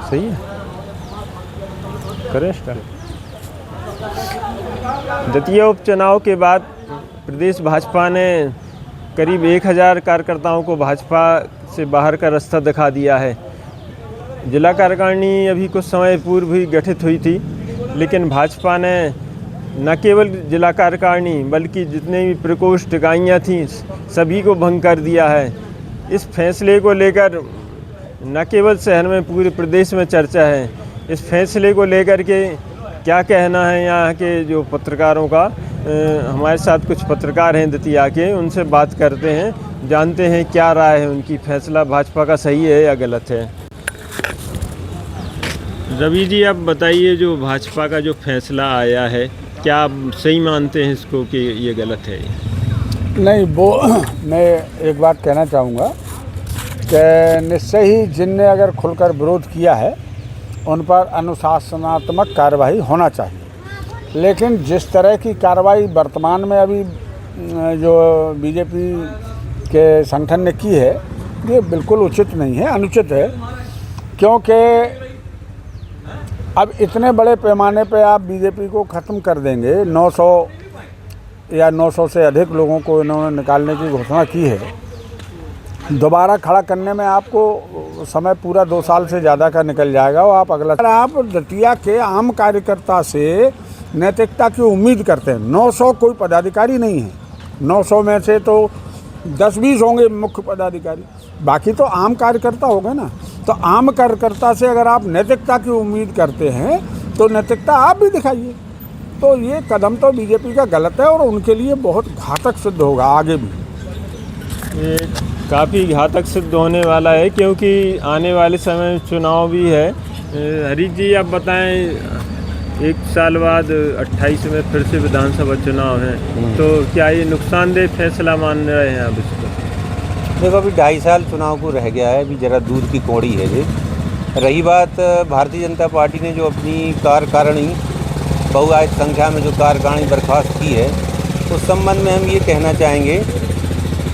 सही है, करें स्टार्ट। दतिया उपचुनाव के बाद प्रदेश भाजपा ने करीब 1000 कार्यकर्ताओं को भाजपा से बाहर का रास्ता दिखा दिया है। जिला कार्यकारिणी अभी कुछ समय पूर्व ही गठित हुई थी, लेकिन भाजपा ने न केवल जिला कार्यकारिणी बल्कि जितने भी प्रकोष्ठ इकाइयाँ थीं सभी को भंग कर दिया है। इस फैसले को लेकर न केवल शहर में पूरे प्रदेश में चर्चा है। इस फैसले को लेकर के क्या कहना है यहाँ के जो पत्रकारों का? हमारे साथ कुछ पत्रकार हैं दतिया के, उनसे बात करते हैं, जानते हैं क्या राय है उनकी, फैसला भाजपा का सही है या गलत है। रवि जी, आप बताइए, जो भाजपा का जो फैसला आया है, क्या आप सही मानते हैं इसको कि ये गलत है? नहीं, वो मैं एक बात कहना चाहूँगा कि निश्चय ही जिनने अगर खुलकर विरोध किया है उन पर अनुशासनात्मक कार्रवाई होना चाहिए, लेकिन जिस तरह की कार्रवाई वर्तमान में अभी जो बीजेपी के संगठन ने की है ये बिल्कुल उचित नहीं है, अनुचित है। क्योंकि अब इतने बड़े पैमाने पे आप बीजेपी को ख़त्म कर देंगे, 900 या 900 से अधिक लोगों को इन्होंने निकालने की घोषणा की है। दोबारा खड़ा करने में आपको समय पूरा 2 साल से ज़्यादा का निकल जाएगा और आप अगला आप दतिया के आम कार्यकर्ता से नैतिकता की उम्मीद करते हैं। 900 कोई पदाधिकारी नहीं है, 900 में से तो 10-20 होंगे मुख्य पदाधिकारी, बाकी तो आम कार्यकर्ता हो गए ना। तो आम कार्यकर्ता से अगर आप नैतिकता की उम्मीद करते हैं तो नैतिकता आप भी दिखाइए। तो ये कदम तो बीजेपी का गलत है और उनके लिए बहुत घातक सिद्ध होगा आगे भी। ये काफ़ी घातक सिद्ध होने वाला है, क्योंकि आने वाले समय में चुनाव भी है। हरीश जी, आप बताएं, 1 साल बाद 28 में फिर से विधानसभा चुनाव है, तो क्या ये नुकसानदेह फैसला मान रहे हैं आप इसको? देखो, अभी 2.5 साल चुनाव को रह गया है, अभी ज़रा दूध की कौड़ी है ये। रही बात भारतीय जनता पार्टी ने जो अपनी कार्यकारिणी बहुआयत संख्या में जो कार्यकारिणी बर्खास्त की है, उस संबंध में हम ये कहना चाहेंगे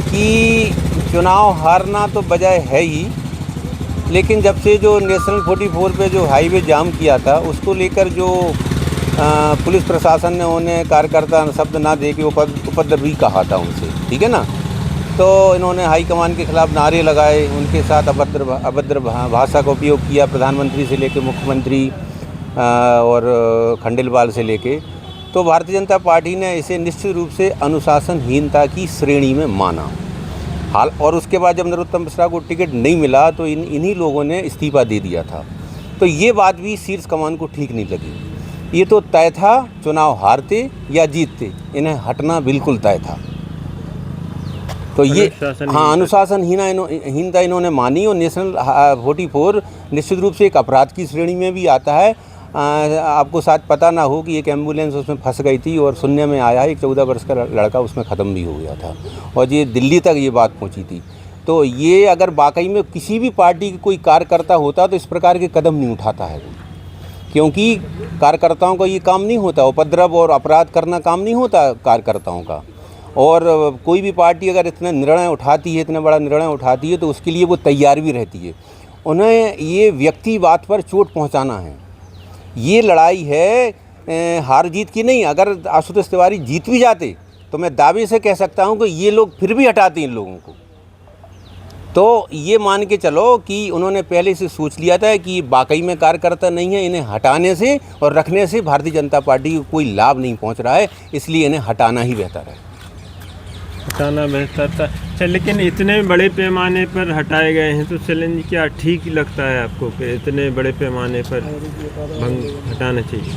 कि चुनाव हारना तो बजाय है ही, लेकिन जब से जो नेशनल 44 पे जो हाईवे जाम किया था उसको लेकर जो पुलिस प्रशासन ने उन्हें कार्यकर्ता शब्द ना दे के उपद्रवी कहा था उनसे, ठीक है ना। तो इन्होंने हाईकमान के खिलाफ नारे लगाए, उनके साथ अभद्र भाषा का उपयोग किया, प्रधानमंत्री से लेकर मुख्यमंत्री और खंडेलवाल से लेके। तो भारतीय जनता पार्टी ने इसे निश्चित रूप से अनुशासनहीनता की श्रेणी में माना। हाल और उसके बाद जब नरोत्तम मिश्रा को टिकट नहीं मिला तो इन्हीं लोगों ने इस्तीफा दे दिया था। तो ये बात भी शीर्ष कमान को ठीक नहीं लगी। ये तो तय था, चुनाव हारते या जीतते, इन्हें हटना बिल्कुल तय था। तो ये अनुशासनहीनता इन्होंने मानी और नेशनल 44 निश्चित रूप से एक अपराध की श्रेणी में भी आता है। आपको शायद पता ना हो कि एक एम्बुलेंस उसमें फंस गई थी और सुनने में आया है एक 14 वर्ष का लड़का उसमें ख़त्म भी हो गया था और ये दिल्ली तक ये बात पहुंची थी। तो ये अगर वाकई में किसी भी पार्टी की कोई कार्यकर्ता होता तो इस प्रकार के कदम नहीं उठाता है, क्योंकि कार्यकर्ताओं का ये काम नहीं होता, उपद्रव और अपराध करना काम नहीं होता कार्यकर्ताओं का। और कोई भी पार्टी अगर इतना निर्णय उठाती है, इतना बड़ा निर्णय उठाती है, तो उसके लिए वो तैयार भी रहती है। उन्हें ये व्यक्तिवाद पर चोट पहुंचाना है। ये लड़ाई है हार जीत की नहीं। अगर आशुतोष तिवारी जीत भी जाते तो मैं दावे से कह सकता हूं कि ये लोग फिर भी हटाते इन लोगों को। तो ये मान के चलो कि उन्होंने पहले से सोच लिया था कि वाकई में कार्यकर्ता नहीं है, इन्हें हटाने से और रखने से भारतीय जनता पार्टी को कोई लाभ नहीं पहुंच रहा है, इसलिए इन्हें हटाना ही बेहतर है। हटाना बेहतर था। अच्छा, लेकिन इतने बड़े पैमाने पर हटाए गए हैं तो चैलेंज क्या ठीक लगता है आपको कि इतने बड़े पैमाने पर भंग हटाना चाहिए?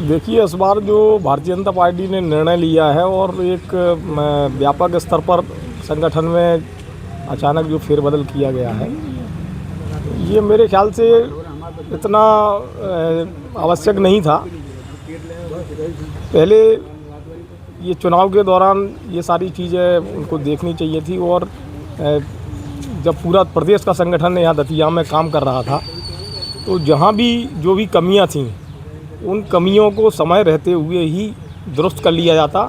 देखिए, इस बार जो भारतीय जनता पार्टी ने निर्णय लिया है और एक व्यापक स्तर पर संगठन में अचानक जो फेरबदल किया गया है, ये मेरे ख्याल से इतना आवश्यक नहीं था। पहले ये चुनाव के दौरान ये सारी चीज़ें उनको देखनी चाहिए थी और जब पूरा प्रदेश का संगठन यहाँ दतिया में काम कर रहा था तो जहाँ भी जो भी कमियाँ थीं उन कमियों को समय रहते हुए ही दुरुस्त कर लिया जाता।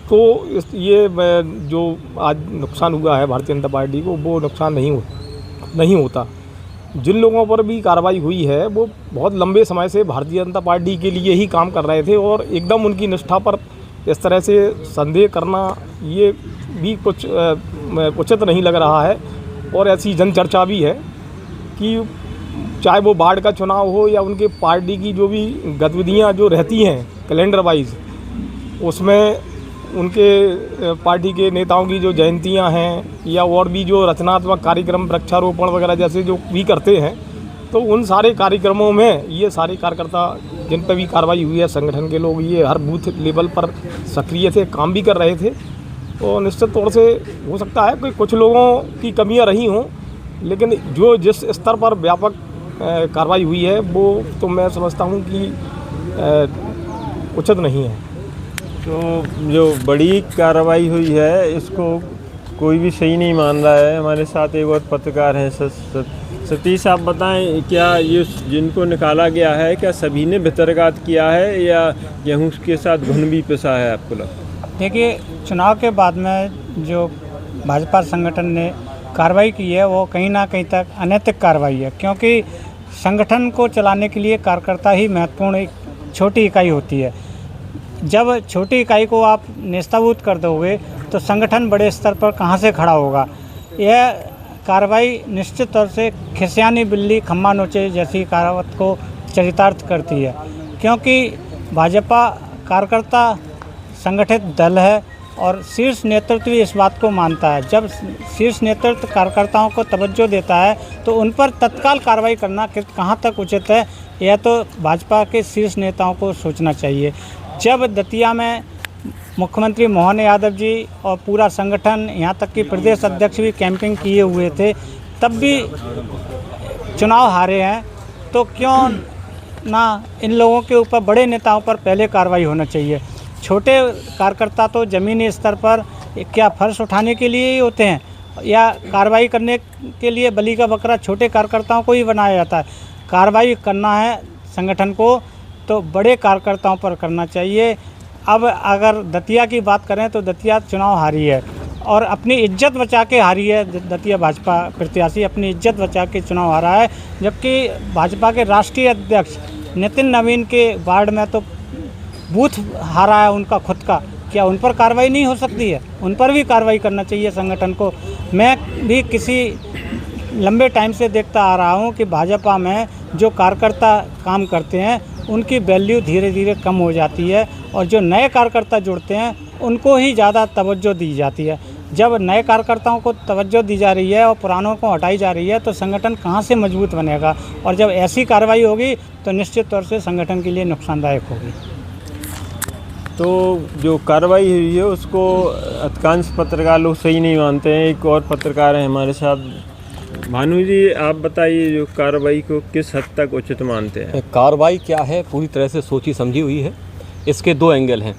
तो ये जो आज नुकसान हुआ है भारतीय जनता पार्टी को, वो नुकसान नहीं होता। जिन लोगों पर भी कार्रवाई हुई है वो बहुत लंबे समय से भारतीय जनता पार्टी के लिए ही काम कर रहे थे और एकदम उनकी निष्ठा पर इस तरह से संदेह करना ये भी कुछ उचित नहीं लग रहा है। और ऐसी जनचर्चा भी है कि चाहे वो वार्ड का चुनाव हो या उनके पार्टी की जो भी गतिविधियां जो रहती हैं कैलेंडर वाइज, उसमें उनके पार्टी के नेताओं की जो जयंतियां हैं या और भी जो रचनात्मक कार्यक्रम वृक्षारोपण वगैरह जैसे जो भी करते हैं, तो उन सारे कार्यक्रमों में ये सारे कार्यकर्ता जिन पर भी कार्रवाई हुई है, संगठन के लोग ये हर बूथ लेवल पर सक्रिय थे, काम भी कर रहे थे। तो निश्चित तौर से हो सकता है कि कुछ लोगों की कमियां रही हों, लेकिन जो जिस स्तर पर व्यापक कार्रवाई हुई है वो तो मैं समझता हूँ कि उचित नहीं है। तो जो बड़ी कार्रवाई हुई है इसको कोई भी सही नहीं मान रहा है। हमारे साथ एक और पत्रकार हैं सतीश, आप बताएं, क्या ये जिनको निकाला गया है क्या सभी ने भितरघात किया है या गेहूँ के साथ घुन भी पिसा है आपको लगता? देखिए, चुनाव के बाद में जो भाजपा संगठन ने कार्रवाई की है वो कहीं ना कहीं तक अनैतिक कार्रवाई है, क्योंकि संगठन को चलाने के लिए कार्यकर्ता ही महत्वपूर्ण एक छोटी इकाई होती है। जब छोटी इकाई को आप नेस्ताभूत कर दोगे तो संगठन बड़े स्तर पर कहाँ से खड़ा होगा। यह कार्रवाई निश्चित तौर से खिसियानी बिल्ली खम्मा नोचे जैसी कहावत को चरितार्थ करती है, क्योंकि भाजपा कार्यकर्ता संगठित दल है और शीर्ष नेतृत्व भी इस बात को मानता है। जब शीर्ष नेतृत्व कार्यकर्ताओं को तवज्जो देता है तो उन पर तत्काल कार्रवाई करना कहाँ तक उचित है, यह तो भाजपा के शीर्ष नेताओं को सोचना चाहिए। जब दतिया में मुख्यमंत्री मोहन यादव जी और पूरा संगठन, यहाँ तक कि प्रदेश अध्यक्ष भी कैंपिंग किए हुए थे, तब भी चुनाव हारे हैं, तो क्यों ना इन लोगों के ऊपर, बड़े नेताओं पर पहले कार्रवाई होना चाहिए। छोटे कार्यकर्ता तो ज़मीनी स्तर पर क्या फर्श उठाने के लिए ही होते हैं या कार्रवाई करने के लिए बलि का बकरा छोटे कार्यकर्ताओं को ही बनाया जाता है। कार्रवाई करना है संगठन को तो बड़े कार्यकर्ताओं पर करना चाहिए। अब अगर दतिया की बात करें तो दतिया चुनाव हारी है और अपनी इज्जत बचा के हारी है। दतिया भाजपा प्रत्याशी अपनी इज्जत बचा के चुनाव हारा है, जबकि भाजपा के राष्ट्रीय अध्यक्ष नितिन नवीन के वार्ड में तो बूथ हारा है उनका खुद का। क्या उन पर कार्रवाई नहीं हो सकती है? उन पर भी कार्रवाई करना चाहिए संगठन को। मैं भी किसी लंबे टाइम से देखता आ रहा हूं कि भाजपा में जो कार्यकर्ता काम करते हैं उनकी वैल्यू धीरे धीरे कम हो जाती है और जो नए कार्यकर्ता जुड़ते हैं उनको ही ज़्यादा तवज्जो दी जाती है। जब नए कार्यकर्ताओं को तवज्जो दी जा रही है और पुरानों को हटाई जा रही है तो संगठन कहाँ से मजबूत बनेगा, और जब ऐसी कार्रवाई होगी तो निश्चित तौर से संगठन के लिए नुकसानदायक होगी। तो जो कार्रवाई हुई है उसको अधिकांश पत्रकार लोग सही नहीं मानते हैं। एक और पत्रकार हैं हमारे साथ, भानु जी, आप बताइए जो कार्रवाई को किस हद तक उचित मानते हैं? कार्रवाई क्या है, पूरी तरह से सोची समझी हुई है। इसके दो एंगल हैं।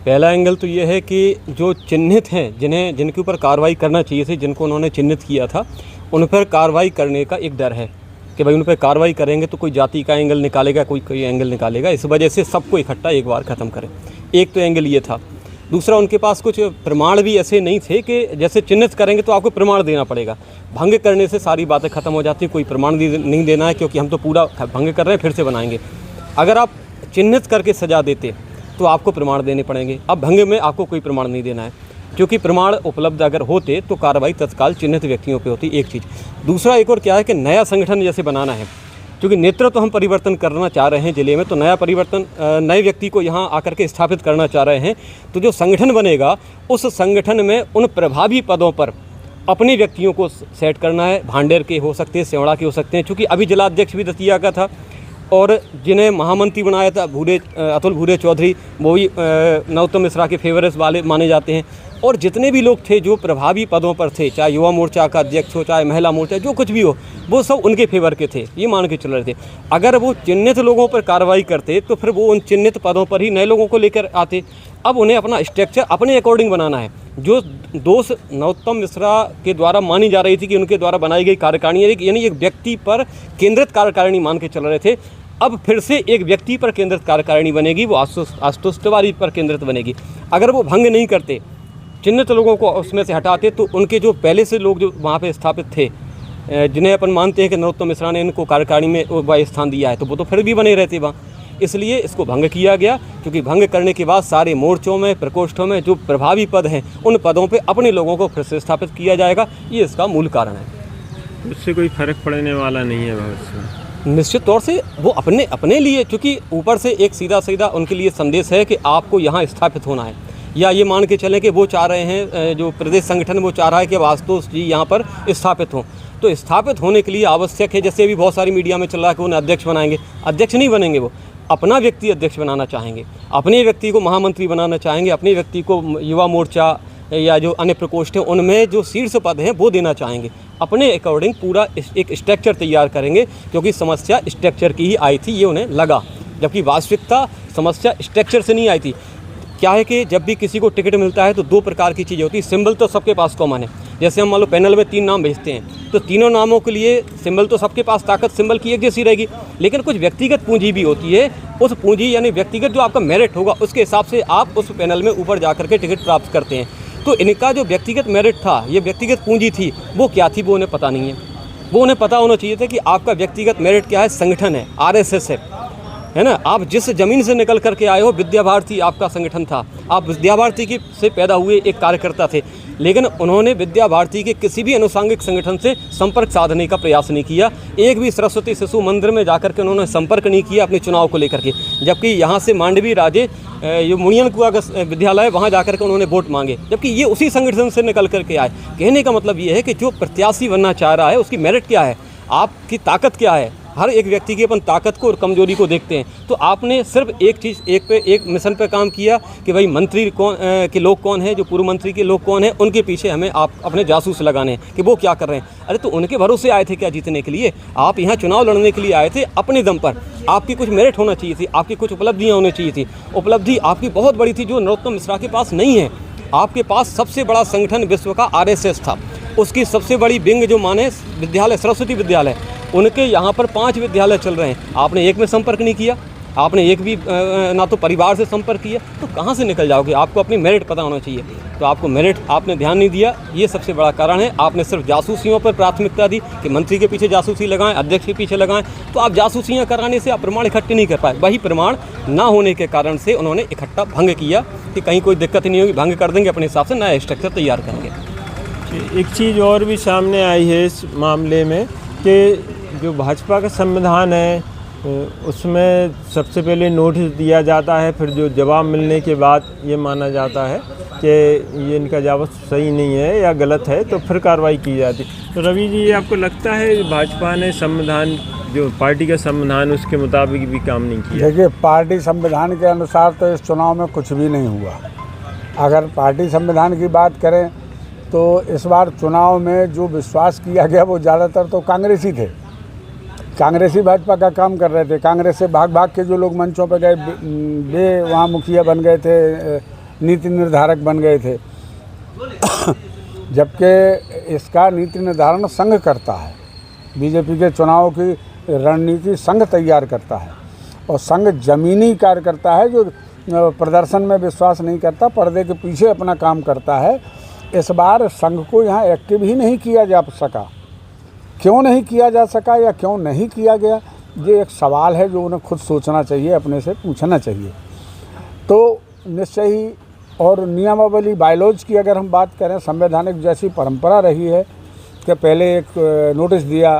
पहला एंगल तो ये है कि जो चिन्हित हैं, जिनके ऊपर कार्रवाई करना चाहिए थी, जिनको उन्होंने चिन्हित किया था, उन पर कार्रवाई करने का एक डर है कि भाई उन पर कार्रवाई करेंगे तो कोई जाति का एंगल निकालेगा, कोई एंगल निकालेगा, इस वजह से सबको इकट्ठा एक बार ख़त्म करें। एक तो एंगल ये था। दूसरा, उनके पास कुछ प्रमाण भी ऐसे नहीं थे कि जैसे चिन्हित करेंगे तो आपको प्रमाण देना पड़ेगा। भंग करने से सारी बातें ख़त्म हो जाती हैं, कोई प्रमाण नहीं देना है क्योंकि हम तो पूरा भंग कर रहे हैं, फिर से बनाएंगे। अगर आप चिन्हित करके सजा देते तो आपको प्रमाण देने पड़ेंगे। अब भंग में आपको कोई प्रमाण नहीं देना है, क्योंकि प्रमाण उपलब्ध अगर होते तो कार्रवाई तत्काल चिन्हित व्यक्तियों पे होती, एक चीज़। दूसरा, एक और क्या है कि नया संगठन जैसे बनाना है, क्योंकि नेतृत्व तो हम परिवर्तन करना चाह रहे हैं ज़िले में, तो नया परिवर्तन नए व्यक्ति को यहाँ आकर के स्थापित करना चाह रहे हैं। तो जो संगठन बनेगा उस संगठन में उन प्रभावी पदों पर अपने व्यक्तियों को सेट करना है। भांडेर के हो सकते हैं, सेवड़ा के हो सकते हैं, चूँकि अभी जिलाध्यक्ष भी दतिया का था, और जिन्हें महामंत्री बनाया था अतुल भूरे चौधरी, वो भी नरोत्तम मिश्रा के फेवरेट्स वाले माने जाते हैं। और जितने भी लोग थे जो प्रभावी पदों पर थे, चाहे युवा मोर्चा का अध्यक्ष हो, चाहे महिला मोर्चा, जो कुछ भी हो, वो सब उनके फेवर के थे, ये मान के चल रहे थे। अगर वो चिन्हित लोगों पर कार्रवाई करते तो फिर वो उन चिन्हित पदों पर ही नए लोगों को लेकर आते। अब उन्हें अपना स्ट्रक्चर अपने अकॉर्डिंग बनाना है। जो दोष नरोत्तम मिश्रा के द्वारा मानी जा रही थी कि उनके द्वारा बनाई गई कार्यकारिणी, यानी एक व्यक्ति पर केंद्रित कार्यकारिणी मान के चल रहे थे, अब फिर से एक व्यक्ति पर केंद्रित कार्यकारिणी बनेगी, वो आशुतोष तिवारी पर केंद्रित बनेगी। अगर वो भंग नहीं करते, चिन्हित लोगों को उसमें से हटाते, तो उनके जो पहले से लोग जो वहाँ पे स्थापित थे जिन्हें अपन मानते हैं कि नरोत्तम मिश्रा ने इनको कार्यकारिणी में वह स्थान दिया है, तो वो तो फिर भी बने रहते वहाँ। इसलिए इसको भंग किया गया, क्योंकि भंग करने के बाद सारे मोर्चों में, प्रकोष्ठों में जो प्रभावी पद हैं उन पदों पे अपने लोगों को फिर से स्थापित किया जाएगा। ये इसका मूल कारण है। उससे कोई फर्क पड़ने वाला नहीं है भविष्य में। निश्चित तौर से वो अपने लिए, क्योंकि ऊपर से एक सीधा उनके लिए संदेश है कि आपको यहाँ स्थापित होना है, या ये मान के चलें कि वो चाह रहे हैं, जो प्रदेश संगठन वो चाह रहा है कि आशुतोष जी यहाँ पर स्थापित हों। तो स्थापित होने के लिए आवश्यक है, जैसे अभी बहुत सारी मीडिया में चल रहा है कि उन्हें अध्यक्ष बनाएंगे। अध्यक्ष नहीं बनेंगे, वो अपना व्यक्ति अध्यक्ष बनाना चाहेंगे, अपने व्यक्ति को महामंत्री बनाना चाहेंगे, अपने व्यक्ति को युवा मोर्चा या जो अन्य प्रकोष्ठ हैं उनमें जो शीर्ष पद हैं वो देना चाहेंगे। अपने अकॉर्डिंग पूरा एक स्ट्रक्चर तैयार करेंगे, क्योंकि समस्या स्ट्रक्चर की ही आई थी, ये उन्हें लगा, जबकि वास्तविकता समस्या स्ट्रक्चर से नहीं आई थी। क्या है कि जब भी किसी को टिकट मिलता है तो दो प्रकार की चीज़ें होती है। सिंबल तो सबके पास कॉमन है, जैसे हम मान लो पैनल में 3 नाम भेजते हैं तो तीनों नामों के लिए सिंबल तो सबके पास, ताकत सिंबल की एक जैसी रहेगी, लेकिन कुछ व्यक्तिगत पूंजी भी होती है। उस पूंजी यानी व्यक्तिगत जो आपका मेरिट होगा उसके हिसाब से आप उस पैनल में ऊपर जा करके टिकट प्राप्त करते हैं। तो इनका जो व्यक्तिगत मेरिट था, ये व्यक्तिगत पूंजी थी, वो क्या थी वो उन्हें पता नहीं है। वो उन्हें पता होना चाहिए था कि आपका व्यक्तिगत मेरिट क्या है, संगठन है, RSS है ना। आप जिस ज़मीन से निकल करके आए हो, विद्या भारती आपका संगठन था, आप विद्या भारती की से पैदा हुए एक कार्यकर्ता थे, लेकिन उन्होंने विद्या भारती के किसी भी अनुषंगिक संगठन से संपर्क साधने का प्रयास नहीं किया। एक भी सरस्वती शिशु मंदिर में जाकर के उन्होंने संपर्क नहीं किया अपने चुनाव को लेकर के, जबकि यहाँ से मांडवी राजे जो मुनियन कुआ का विद्यालय, वहाँ जाकर के उन्होंने वोट मांगे, जबकि ये उसी संगठन से निकल करके आए। कहने का मतलब ये है कि जो प्रत्याशी बनना चाह रहा है उसकी मेरिट क्या है, आपकी ताकत क्या है। हर एक व्यक्ति की अपन ताकत को और कमजोरी को देखते हैं। तो आपने सिर्फ एक चीज़, एक मिशन पे काम किया कि भाई मंत्री कौन के लोग कौन हैं, जो पूर्व मंत्री के लोग कौन हैं, उनके पीछे हमें आप अपने जासूस लगाने हैं कि वो क्या कर रहे हैं। अरे तो उनके भरोसे आए थे क्या जीतने के लिए? आप यहाँ चुनाव लड़ने के लिए आए थे अपने दम पर। आपकी कुछ मेरिट होना चाहिए थी, आपकी कुछ उपलब्धियाँ होनी चाहिए थी। उपलब्धि आपकी बहुत बड़ी थी जो नरोत्तम मिश्रा के पास नहीं है। आपके पास सबसे बड़ा संगठन विश्व का RSS था, उसकी सबसे बड़ी विंग जो माने विद्यालय, सरस्वती विद्यालय, उनके यहाँ पर 5 विद्यालय चल रहे हैं। आपने एक में संपर्क नहीं किया, आपने एक भी ना तो परिवार से संपर्क किया, तो कहाँ से निकल जाओगे? आपको अपनी मेरिट पता होना चाहिए। तो आपको मेरिट आपने ध्यान नहीं दिया, ये सबसे बड़ा कारण है। आपने सिर्फ जासूसियों पर प्राथमिकता दी कि मंत्री के पीछे जासूसी लगाएं, अध्यक्ष के पीछे लगाएं। तो आप जासूसियाँ कराने से आप प्रमाण इकट्ठे नहीं कर पाए। वही प्रमाण ना होने के कारण से उन्होंने इकट्ठा भंग किया कि कहीं कोई दिक्कत नहीं होगी, भंग कर देंगे, अपने हिसाब से नया स्ट्रक्चर तैयार करेंगे। एक चीज़ और भी सामने आई है इस मामले में कि जो भाजपा का संविधान है उसमें सबसे पहले नोटिस दिया जाता है, फिर जो जवाब मिलने के बाद ये माना जाता है कि ये इनका जवाब सही नहीं है या गलत है, तो फिर कार्रवाई की जाती है। तो रवि जी, ये आपको लगता है भाजपा ने संविधान, जो पार्टी का संविधान, उसके मुताबिक भी काम नहीं किया? देखिए, पार्टी संविधान के अनुसार तो इस चुनाव में कुछ भी नहीं हुआ। अगर पार्टी संविधान की बात करें तो इस बार चुनाव में जो विश्वास किया गया वो ज़्यादातर तो कांग्रेसी थे। कांग्रेसी भाजपा का काम कर रहे थे। कांग्रेस से भाग भाग के जो लोग मंचों पर गए, वे वहाँ मुखिया बन गए थे, नीति निर्धारक बन गए थे। जबकि इसका नीति निर्धारण संघ करता है। बीजेपी के चुनाव की रणनीति संघ तैयार करता है, और संघ जमीनी कार्य करता है, जो प्रदर्शन में विश्वास नहीं करता, पर्दे के पीछे अपना काम करता है। इस बार संघ को यहाँ एक्टिव ही नहीं किया जा सका। क्यों नहीं किया जा सका या क्यों नहीं किया गया, ये एक सवाल है जो उन्हें खुद सोचना चाहिए, अपने से पूछना चाहिए। तो निश्चय ही, और नियमावली बायलॉज की अगर हम बात करें, संवैधानिक जैसी परंपरा रही है कि पहले एक नोटिस दिया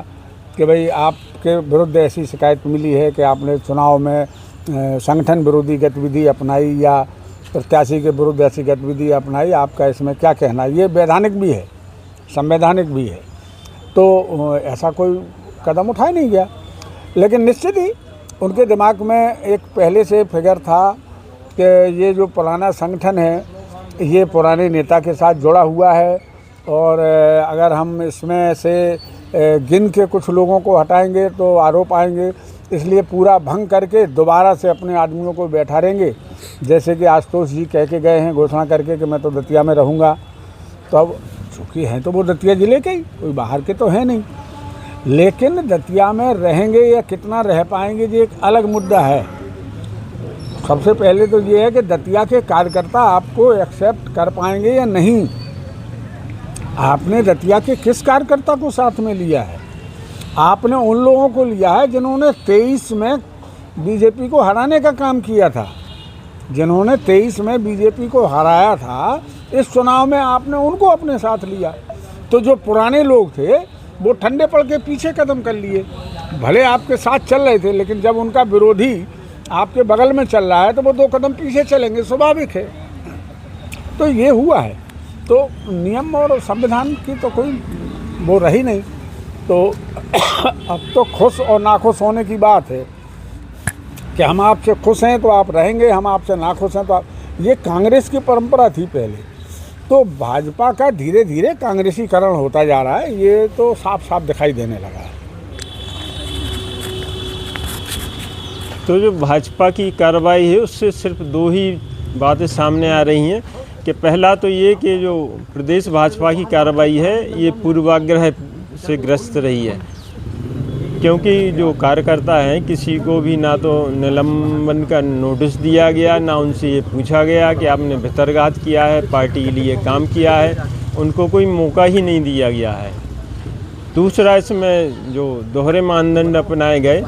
कि भाई आपके विरुद्ध ऐसी शिकायत मिली है कि आपने चुनाव में संगठन विरोधी गतिविधि अपनाई या प्रत्याशी के विरुद्ध ऐसी गतिविधि अपनाई, आपका इसमें क्या कहना है। ये वैधानिक भी है, संवैधानिक भी है। तो ऐसा कोई कदम उठाया नहीं गया। लेकिन निश्चित ही उनके दिमाग में एक पहले से फिगर था कि ये जो पुराना संगठन है ये पुराने नेता के साथ जुड़ा हुआ है, और अगर हम इसमें से गिन के कुछ लोगों को हटाएंगे तो आरोप आएंगे, इसलिए पूरा भंग करके दोबारा से अपने आदमियों को बैठारेंगे। जैसे कि आशुतोष जी कह के गए हैं घोषणा करके कि मैं तो दतिया में रहूँगा। तो अब चूँकि हैं तो वो दतिया ज़िले के ही, कोई बाहर के तो है नहीं, लेकिन दतिया में रहेंगे या कितना रह पाएंगे ये एक अलग मुद्दा है। सबसे पहले तो ये है कि दतिया के कार्यकर्ता आपको एक्सेप्ट कर पाएंगे या नहीं। आपने दतिया के किस कार्यकर्ता को साथ में लिया है? आपने उन लोगों को लिया है जिन्होंने 23 में बीजेपी को हराने का काम किया था, जिन्होंने 23 में बीजेपी को हराया था। इस चुनाव में आपने उनको अपने साथ लिया। तो जो पुराने लोग थे वो ठंडे पड़ के पीछे कदम कर लिए। भले आपके साथ चल रहे थे, लेकिन जब उनका विरोधी आपके बगल में चल रहा है तो वो 2 कदम पीछे चलेंगे, स्वाभाविक है। तो ये हुआ है। तो नियम और संविधान की तो कोई वो रही नहीं। तो अब तो खुश और नाखुश होने की बात है कि हम आपसे खुश हैं तो आप रहेंगे, हम आपसे नाखुश हैं तो आप। ये कांग्रेस की परंपरा थी पहले। तो भाजपा का धीरे धीरे कांग्रेसीकरण होता जा रहा है, ये तो साफ साफ दिखाई देने लगा है। तो जो भाजपा की कार्रवाई है उससे सिर्फ 2 ही बातें सामने आ रही हैं कि पहला तो ये कि जो प्रदेश भाजपा की कार्रवाई है ये पूर्वाग्रह से ग्रस्त रही है, क्योंकि जो कार्यकर्ता हैं किसी को भी ना तो निलंबन का नोटिस दिया गया, ना उनसे ये पूछा गया कि आपने भितरघात किया है, पार्टी के लिए काम किया है, उनको कोई मौका ही नहीं दिया गया है। दूसरा, इसमें जो दोहरे मानदंड अपनाए गए,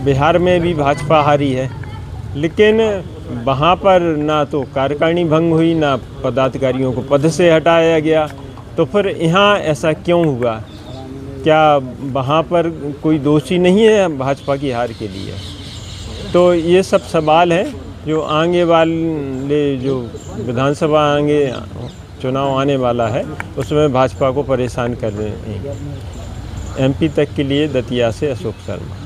बिहार में भी भाजपा हारी है, लेकिन वहाँ पर ना तो कार्यकारिणी भंग हुई, ना पदाधिकारियों को पद से हटाया गया। तो फिर यहाँ ऐसा क्यों हुआ? क्या वहाँ पर कोई दोषी नहीं है भाजपा की हार के लिए? तो ये सब सवाल हैं जो आगे वाले जो विधानसभा आगे चुनाव आने वाला है उसमें भाजपा को परेशान कर रहे हैं। MP तक के लिए दतिया से अशोक शर्मा।